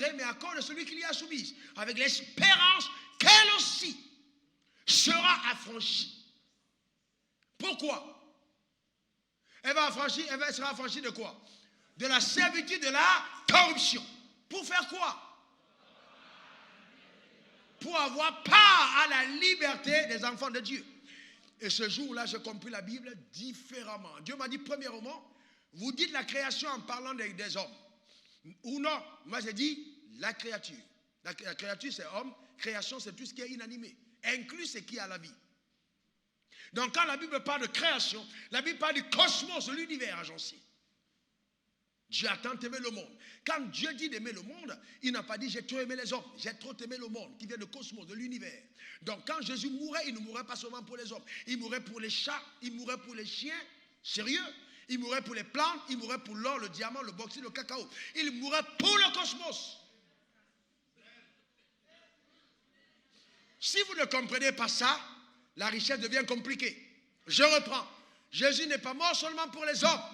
degré, mais à cause de celui qui l'y a soumise, avec l'espérance qu'elle aussi sera affranchie. Pourquoi? Elle sera affranchie de quoi? De la servitude de la corruption. Pour faire quoi? Pour avoir part à la liberté des enfants de Dieu. Et ce jour-là, j'ai compris la Bible différemment. Dieu m'a dit, premièrement, vous dites la création en parlant des hommes. Ou non, moi j'ai dit la créature. La créature c'est homme, création c'est tout ce qui est inanimé, inclus ce qui a la vie. Donc quand la Bible parle de création, la Bible parle du cosmos, de l'univers agencé. Dieu a tant aimé le monde. Quand Dieu dit d'aimer le monde, il n'a pas dit j'ai trop aimé les hommes, j'ai trop aimé le monde, qui vient du cosmos, de l'univers. Donc quand Jésus mourait, il ne mourait pas seulement pour les hommes. Il mourait pour les chats, il mourait pour les chiens, sérieux. Il mourait pour les plantes, il mourait pour l'or, le diamant, le bauxite, le cacao. Il mourait pour le cosmos. Si vous ne comprenez pas ça, la richesse devient compliquée. Je reprends. Jésus n'est pas mort seulement pour les hommes.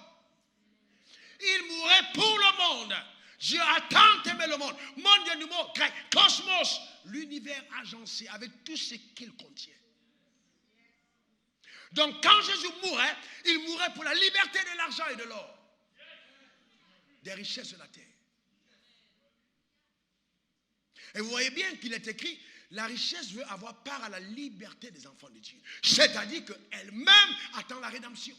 Il mourait pour le monde. Dieu a tant aimé le monde. Monde vient du mot grec, cosmos, l'univers agencé avec tout ce qu'il contient. Donc quand Jésus mourait, il mourait pour la liberté de l'argent et de l'or, des richesses de la terre. Et vous voyez bien qu'il est écrit, la richesse veut avoir part à la liberté des enfants de Dieu. C'est-à-dire qu'elle-même attend la rédemption.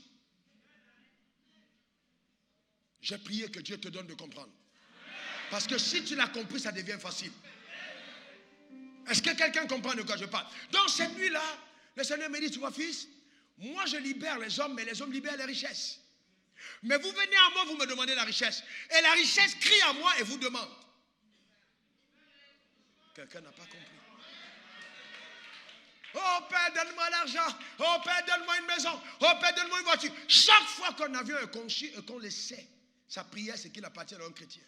J'ai prié que Dieu te donne de comprendre. Parce que si tu l'as compris, ça devient facile. Est-ce que quelqu'un comprend de quoi je parle? Donc cette nuit-là, le Seigneur me dit, tu vois fils, moi je libère les hommes, mais les hommes libèrent les richesses. Mais vous venez à moi, vous me demandez la richesse. Et la richesse crie à moi et vous demande. Quelqu'un n'a pas compris. Oh Père, donne-moi l'argent. Oh Père, donne-moi une maison. Oh Père, donne-moi une voiture. Chaque fois qu'on a vu un conçu et qu'on le sait, sa prière, c'est qu'il appartient à un chrétien.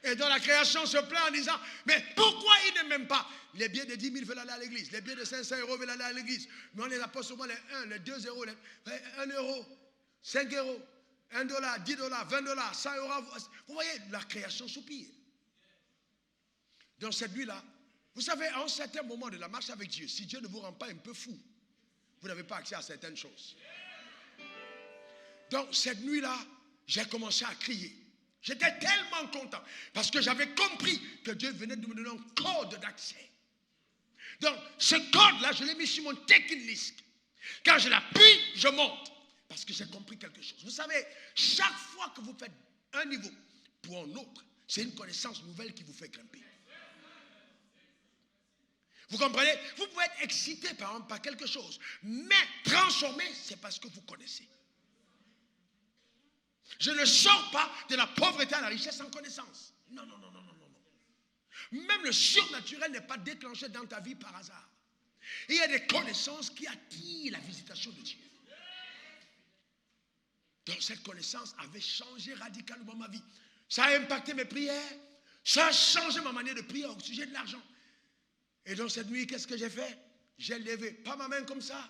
Et dans la création se plaint en disant, mais pourquoi il ne m'aime pas? Les billets de 10 000 veulent aller à l'église. Les billets de 500 euros veulent aller à l'église. Mais on les apporte seulement les 1, les 2 euros, les 1 euro, 5 euros, 1 dollar, 10 dollars, 20 dollars, 100 euros. Vous voyez, la création soupire. Dans cette nuit-là, vous savez, à un certain moment de la marche avec Dieu, si Dieu ne vous rend pas un peu fou, vous n'avez pas accès à certaines choses. Donc cette nuit-là, j'ai commencé à crier. J'étais tellement content parce que j'avais compris que Dieu venait de me donner un code d'accès. Donc ce code-là, je l'ai mis sur mon taking list. Quand je l'appuie, je monte. Parce que j'ai compris quelque chose. Vous savez, chaque fois que vous faites un niveau pour un autre, c'est une connaissance nouvelle qui vous fait grimper. Vous comprenez? Vous pouvez être excité par quelque chose, mais transformé, c'est parce que vous connaissez. Je ne sors pas de la pauvreté à la richesse sans connaissance. Non, non, non, non, non, non. Même le surnaturel n'est pas déclenché dans ta vie par hasard. Il y a des connaissances qui attirent la visitation de Dieu. Donc cette connaissance avait changé radicalement ma vie. Ça a impacté mes prières. Ça a changé ma manière de prier au sujet de l'argent. Et donc cette nuit, qu'est-ce que j'ai fait? J'ai levé, pas ma main comme ça,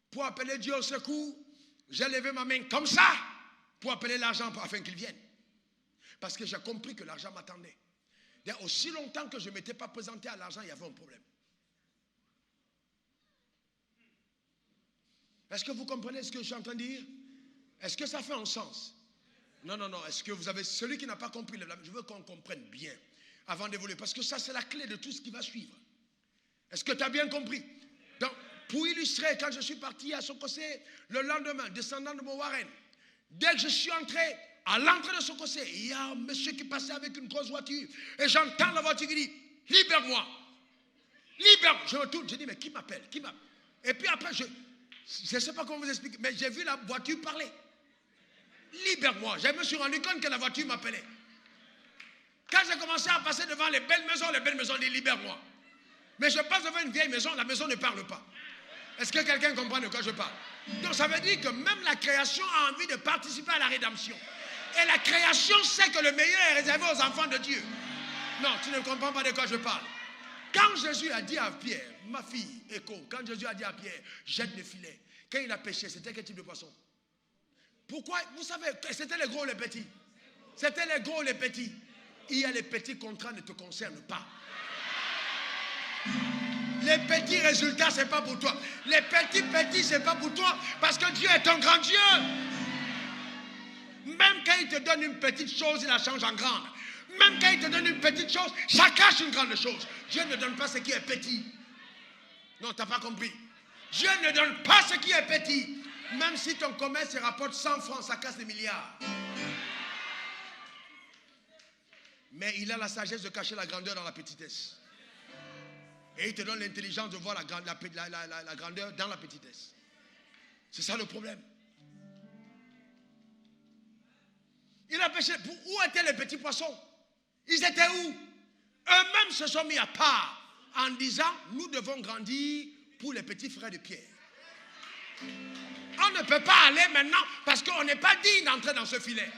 pour appeler Dieu au secours. J'ai levé ma main comme ça, pour appeler l'argent afin qu'il vienne. Parce que j'ai compris que l'argent m'attendait. Aussi longtemps que je ne m'étais pas présenté à l'argent, il y avait un problème. Est-ce que vous comprenez ce que je suis en train de dire? Est-ce que ça fait un sens? Non, non, non. Est-ce que vous avez... Celui qui n'a pas compris, je veux qu'on comprenne bien avant d'évoluer. Parce que ça, c'est la clé de tout ce qui va suivre. Est-ce que tu as bien compris? Donc, pour illustrer, quand je suis parti à Sokosé, le lendemain, descendant de mon Warren, dès que je suis entré, à l'entrée de Sokosé, il y a un monsieur qui passait avec une grosse voiture. Et j'entends la voiture qui dit, libère-moi. Libère-moi. Je retourne, je dis, mais qui m'appelle? Qui m'appelle? Et puis après, je ne sais pas comment vous expliquer, mais j'ai vu la voiture parler. Libère-moi. Je me suis rendu compte que la voiture m'appelait. Quand j'ai commencé à passer devant les belles maisons disent libère-moi. Mais je passe devant une vieille maison, la maison ne parle pas. Est-ce que quelqu'un comprend de quoi je parle? Donc ça veut dire que même la création a envie de participer à la rédemption. Et la création sait que le meilleur est réservé aux enfants de Dieu. Non, tu ne comprends pas de quoi je parle. Quand Jésus a dit à Pierre, ma fille, écho, quand Jésus a dit à Pierre, jette le filet, quand il a pêché, c'était quel type de poisson? Pourquoi? Vous savez, c'était les gros ou les petits? C'était les gros ou les petits? Il y a les petits contrats ne te concernent pas. Les petits résultats, ce n'est pas pour toi. Les petits, ce n'est pas pour toi. Parce que Dieu est un grand Dieu. Même quand il te donne une petite chose, il la change en grande. Même quand il te donne une petite chose, ça cache une grande chose. Dieu ne donne pas ce qui est petit. Non, tu n'as pas compris. Dieu ne donne pas ce qui est petit. Même si ton commerce se rapporte 100 francs, ça casse des milliards. Mais il a la sagesse de cacher la grandeur dans la petitesse. Et il te donne l'intelligence de voir la grandeur dans la petitesse. C'est ça le problème. Il a pêché. Où étaient les petits poissons? Ils étaient où? Eux-mêmes se sont mis à part en disant, nous devons grandir pour les petits frères de Pierre. On ne peut pas aller maintenant parce qu'on n'est pas digne d'entrer dans ce filet.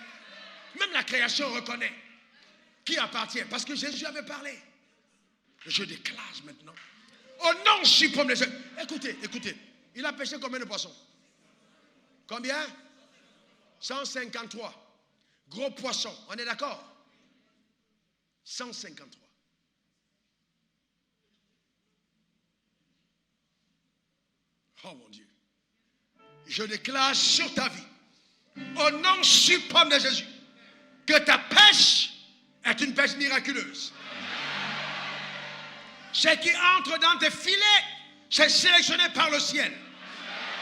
Même la création reconnaît qui appartient. Parce que Jésus avait parlé. Je déclare maintenant. Au nom suprême de Jésus. Écoutez, écoutez. Il a pêché combien de poissons? Combien? 153. Gros poissons. On est d'accord? 153. Oh mon Dieu. Je déclare sur ta vie, au nom suprême de Jésus, que ta pêche est une pêche miraculeuse. Ce qui entre dans tes filets, c'est sélectionné par le ciel.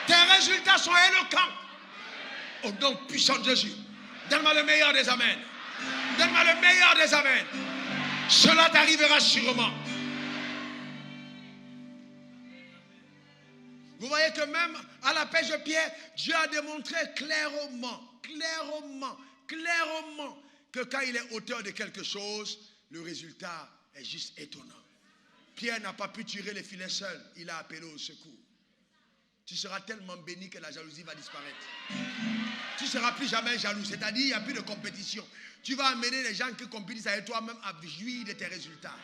Tes résultats sont éloquents. Au nom puissant de Jésus, donne-moi le meilleur des amens. Donne-moi le meilleur des amens. Cela t'arrivera sûrement. Vous voyez que même à la pêche de Pierre, Dieu a démontré clairement que quand il est auteur de quelque chose, le résultat est juste étonnant. Pierre n'a pas pu tirer les filets seul, il a appelé au secours. Tu seras tellement béni que la jalousie va disparaître. Tu ne seras plus jamais jaloux, c'est-à-dire il n'y a plus de compétition. Tu vas amener les gens qui compétissent avec toi-même à jouir de tes résultats.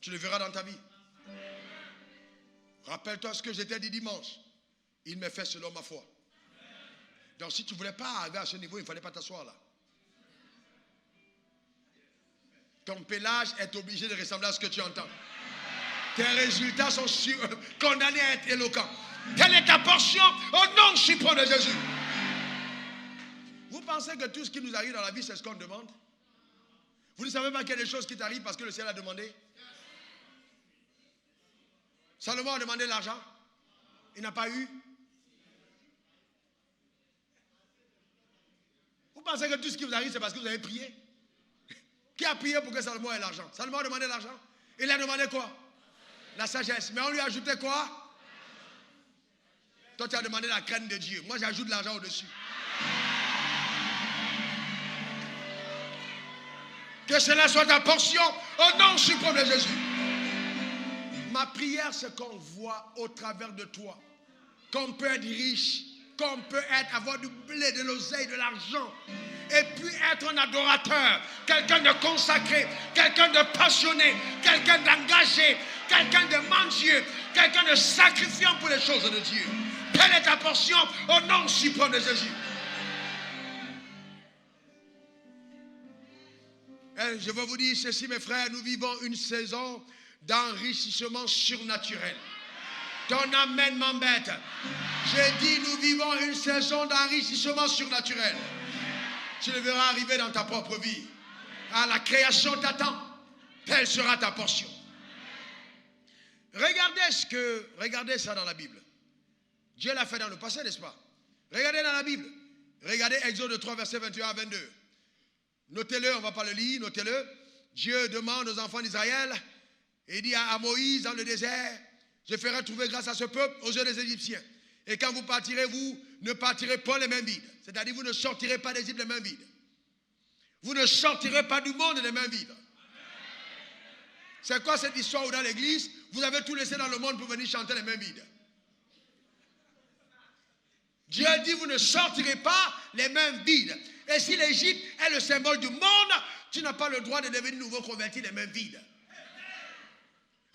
Tu le verras dans ta vie. Rappelle-toi ce que je t'ai dit dimanche. Il me fait selon ma foi. Donc si tu ne voulais pas arriver à ce niveau, il ne fallait pas t'asseoir là. Ton pelage est obligé de ressembler à ce que tu entends. Tes résultats sont condamnés à être éloquents. Quelle est ta portion au nom suprême de Jésus? Vous pensez que tout ce qui nous arrive dans la vie, c'est ce qu'on demande? Vous ne savez pas qu'il y a des choses qui t'arrivent parce que le ciel a demandé? Salomon a demandé l'argent. Il n'a pas eu. Vous pensez que tout ce qui vous arrive, c'est parce que vous avez prié? Qui a prié pour que Salomon ait l'argent? Salomon a demandé l'argent. Il a demandé quoi? La sagesse. Mais on lui a ajouté quoi? Toi, tu as demandé la crainte de Dieu. Moi, j'ajoute l'argent au-dessus. Que cela soit ta portion au nom suprême de Jésus. Ma prière, c'est qu'on voit au travers de toi qu'on peut être riche, qu'on peut avoir du blé, de l'oseille, de l'argent, et puis être un adorateur, quelqu'un de consacré, quelqu'un de passionné, quelqu'un d'engagé, quelqu'un de mendieux, quelqu'un de sacrifiant pour les choses de Dieu. Quelle est ta portion au nom suprême de Jésus? Et je veux vous dire ceci, mes frères, nous vivons une saison d'enrichissement surnaturel. Ton amen m'embête. J'ai dit, nous vivons une saison d'enrichissement surnaturel. Tu le verras arriver dans ta propre vie. Ah, la création t'attend. Telle sera ta portion. Regardez ça dans la Bible. Dieu l'a fait dans le passé, n'est-ce pas? Regardez dans la Bible. Regardez Exode 3, verset 21 à 22. Notez-le, on ne va pas le lire, notez-le. Dieu demande aux enfants d'Israël, et dit à Moïse dans le désert, je ferai trouver grâce à ce peuple aux yeux des Égyptiens. Et quand vous partirez, vous ne partirez pas les mains vides. C'est-à-dire, vous ne sortirez pas d'Égypte les mains vides. Vous ne sortirez pas du monde les mains vides. C'est quoi cette histoire où dans l'église, vous avez tout laissé dans le monde pour venir chanter les mains vides? Dieu dit, vous ne sortirez pas les mains vides. Et si l'Égypte est le symbole du monde, tu n'as pas le droit de devenir nouveau converti les mains vides.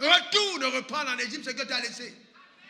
Retourne, reprends en Égypte ce que tu as laissé.